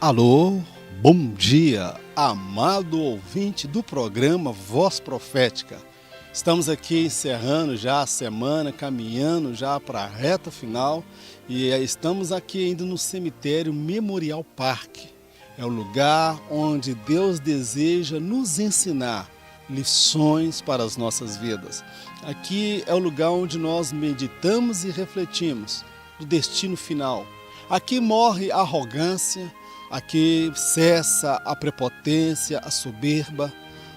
Alô, bom dia, amado ouvinte do programa Voz Profética. Estamos aqui encerrando já a semana, caminhando já para a reta final e estamos aqui ainda no cemitério Memorial Park. É o lugar onde Deus deseja nos ensinar lições para as nossas vidas. Aqui é o lugar onde nós meditamos e refletimos do destino final. Aqui morre a arrogância, aqui cessa a prepotência, a soberba.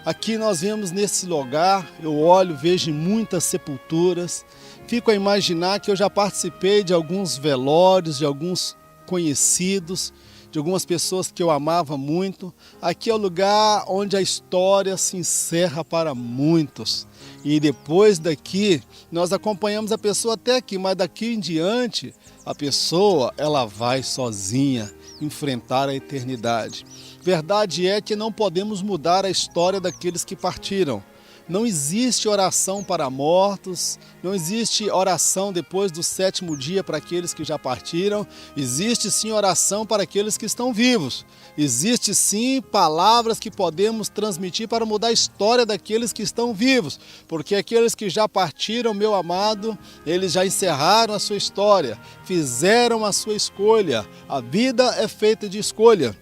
Aqui nós vemos nesse lugar, eu olho, vejo muitas sepulturas. Fico a imaginar que eu já participei de alguns velórios, de alguns conhecidos, de algumas pessoas que eu amava muito. Aqui é o lugar onde a história se encerra para muitos. E depois daqui, nós acompanhamos a pessoa até aqui, mas daqui em diante, a pessoa ela vai sozinha enfrentar a eternidade. Verdade é que não podemos mudar a história daqueles que partiram. Não existe oração para mortos, não existe oração depois do 7º dia para aqueles que já partiram. Existe sim oração para aqueles que estão vivos. Existe sim palavras que podemos transmitir para mudar a história daqueles que estão vivos. Porque aqueles que já partiram, meu amado, eles já encerraram a sua história, fizeram a sua escolha. A vida é feita de escolha.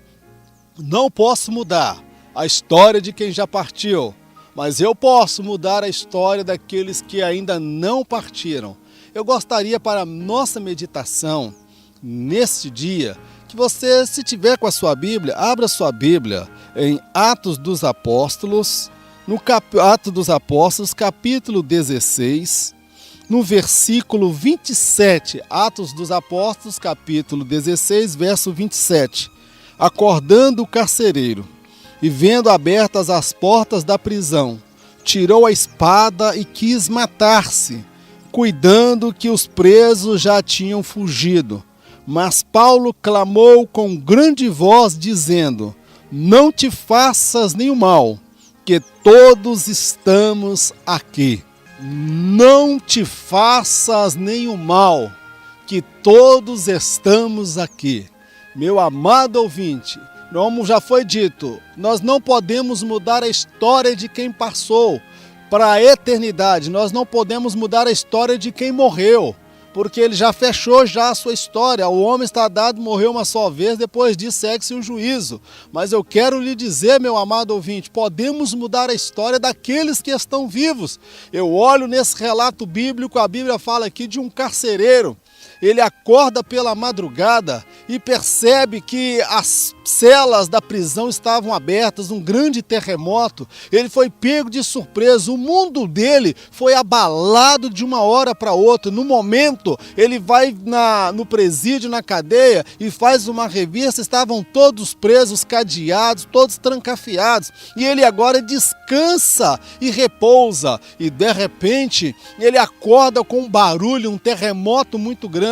Não posso mudar a história de quem já partiu, mas eu posso mudar a história daqueles que ainda não partiram. Eu gostaria para a nossa meditação, neste dia, que você, se tiver com a sua Bíblia, abra sua Bíblia em Atos dos Apóstolos, no Atos dos Apóstolos, capítulo 16, no versículo 27. Atos dos Apóstolos, capítulo 16, verso 27. Acordando o carcereiro, e vendo abertas as portas da prisão, tirou a espada e quis matar-se, cuidando que os presos já tinham fugido. Mas Paulo clamou com grande voz, dizendo: não te faças nenhum mal, que todos estamos aqui. Não te faças nenhum mal, que todos estamos aqui. Meu amado ouvinte, como já foi dito, nós não podemos mudar a história de quem passou para a eternidade. Nós não podemos mudar a história de quem morreu, porque ele já fechou já a sua história. O homem está dado, morreu uma só vez, depois disso segue-se um juízo. Mas eu quero lhe dizer, meu amado ouvinte, podemos mudar a história daqueles que estão vivos. Eu olho nesse relato bíblico, a Bíblia fala aqui de um carcereiro. Ele acorda pela madrugada e percebe que as celas da prisão estavam abertas, um grande terremoto. Ele foi pego de surpresa, o mundo dele foi abalado de uma hora para outra. No momento, ele vai no presídio, na cadeia, e faz uma revista, estavam todos presos, cadeados, todos trancafiados. E ele agora descansa e repousa. E de repente, ele acorda com um barulho, um terremoto muito grande.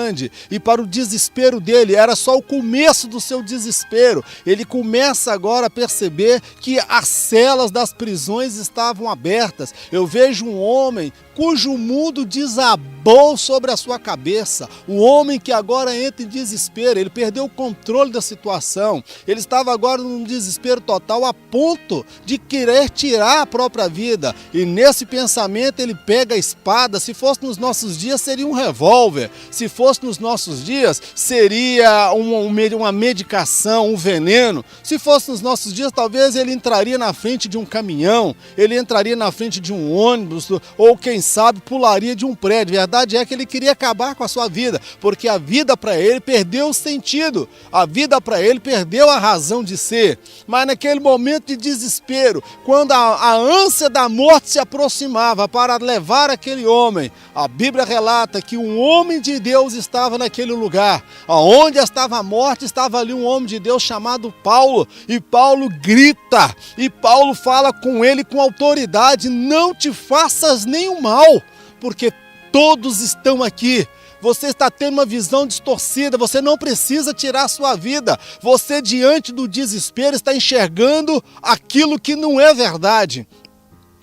E para o desespero dele, era só o começo do seu desespero. Ele começa agora a perceber que as celas das prisões estavam abertas. Eu vejo um homem cujo mundo desabou sobre a sua cabeça. O homem que agora entra em desespero, ele perdeu o controle da situação. Ele estava agora num desespero total a ponto de querer tirar a própria vida. E nesse pensamento ele pega a espada. Se fosse nos nossos dias, seria um revólver. Se fosse nos nossos dias, seria uma medicação, um veneno. Se fosse nos nossos dias, talvez ele entraria na frente de um caminhão, ele entraria na frente de um ônibus, ou quem sabe pularia de um prédio. Verdade é que ele queria acabar com a sua vida, porque a vida para ele perdeu o sentido, a vida para ele perdeu a razão de ser. Mas naquele momento de desespero, quando a ânsia da morte se aproximava para levar aquele homem, a Bíblia relata que um homem de Deus estava naquele lugar. Aonde estava a morte, estava ali um homem de Deus chamado Paulo, e Paulo grita, e Paulo fala com ele com autoridade: não te faças nenhum mal, porque todos estão aqui. Você está tendo uma visão distorcida, você não precisa tirar a sua vida. Você, diante do desespero, está enxergando aquilo que não é verdade.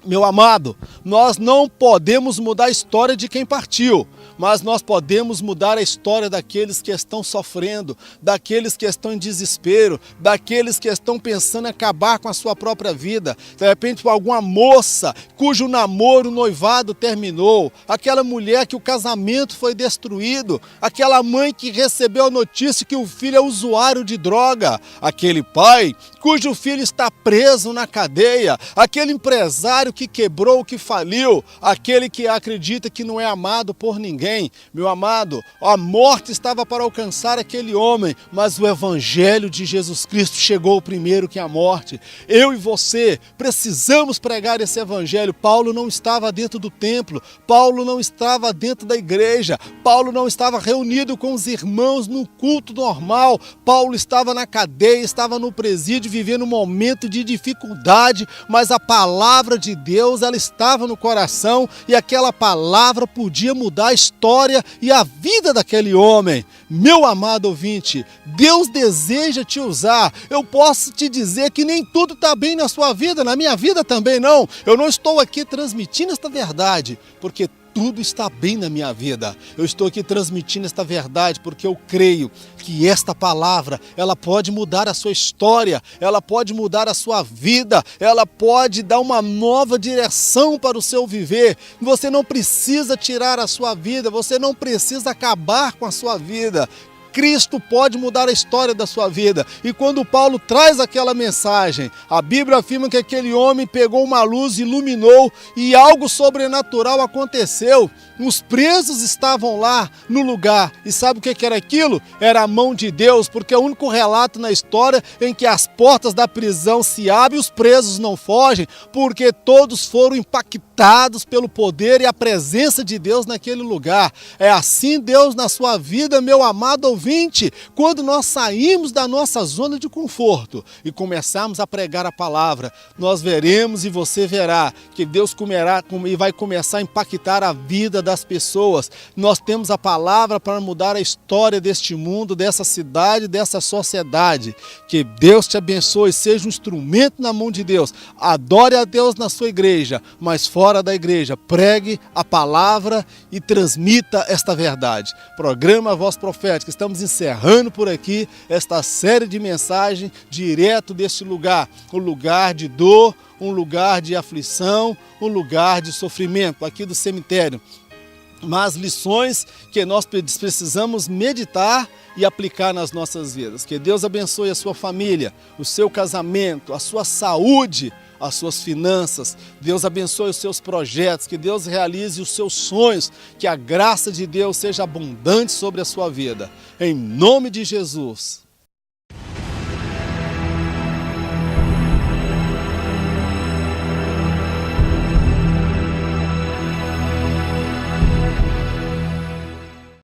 Meu amado, nós não podemos mudar a história de quem partiu, mas nós podemos mudar a história daqueles que estão sofrendo, daqueles que estão em desespero, daqueles que estão pensando em acabar com a sua própria vida. De repente, alguma moça cujo namoro, noivado terminou, aquela mulher que o casamento foi destruído, aquela mãe que recebeu a notícia que o filho é usuário de droga, aquele pai cujo filho está preso na cadeia, aquele empresário que quebrou, que faliu, aquele que acredita que não é amado por ninguém. Meu amado, a morte estava para alcançar aquele homem, mas o evangelho de Jesus Cristo chegou primeiro que a morte. Eu e você precisamos pregar esse evangelho. Paulo não estava dentro do templo, Paulo não estava dentro da igreja, Paulo não estava reunido com os irmãos no culto normal, Paulo estava na cadeia, estava no presídio, vivendo um momento de dificuldade, mas a palavra de Deus, ela estava no coração e aquela palavra podia mudar a história e a vida daquele homem. Meu amado ouvinte, Deus deseja te usar. Eu posso te dizer que nem tudo está bem na sua vida, na minha vida também não. Eu não estou aqui transmitindo esta verdade, porque tudo está bem na minha vida. Eu estou aqui transmitindo esta verdade porque eu creio que esta palavra, ela pode mudar a sua história, ela pode mudar a sua vida, ela pode dar uma nova direção para o seu viver. Você não precisa tirar a sua vida, você não precisa acabar com a sua vida. Cristo pode mudar a história da sua vida. E quando Paulo traz aquela mensagem, a Bíblia afirma que aquele homem pegou uma luz, iluminou e algo sobrenatural aconteceu. Os presos estavam lá no lugar. E sabe o que era aquilo? Era a mão de Deus, porque é o único relato na história em que as portas da prisão se abrem e os presos não fogem, porque todos foram impactados pelo poder e a presença de Deus naquele lugar. É assim Deus na sua vida, meu amado ouvinte, quando nós saímos da nossa zona de conforto e começarmos a pregar a palavra, nós veremos e você verá que Deus vai começar a impactar a vida das pessoas. Nós temos a palavra para mudar a história deste mundo, dessa cidade, dessa sociedade. Que Deus te abençoe, seja um instrumento na mão de Deus. Adore a Deus na sua igreja, mas fora da igreja, pregue a palavra e transmita esta verdade. Programa Voz Profética, estamos encerrando por aqui esta série de mensagens direto deste lugar, um lugar de dor, um lugar de aflição, um lugar de sofrimento, aqui do cemitério. Mas lições que nós precisamos meditar e aplicar nas nossas vidas. Que Deus abençoe a sua família, o seu casamento, a sua saúde, as suas finanças. Deus abençoe os seus projetos, que Deus realize os seus sonhos, que a graça de Deus seja abundante sobre a sua vida. Em nome de Jesus.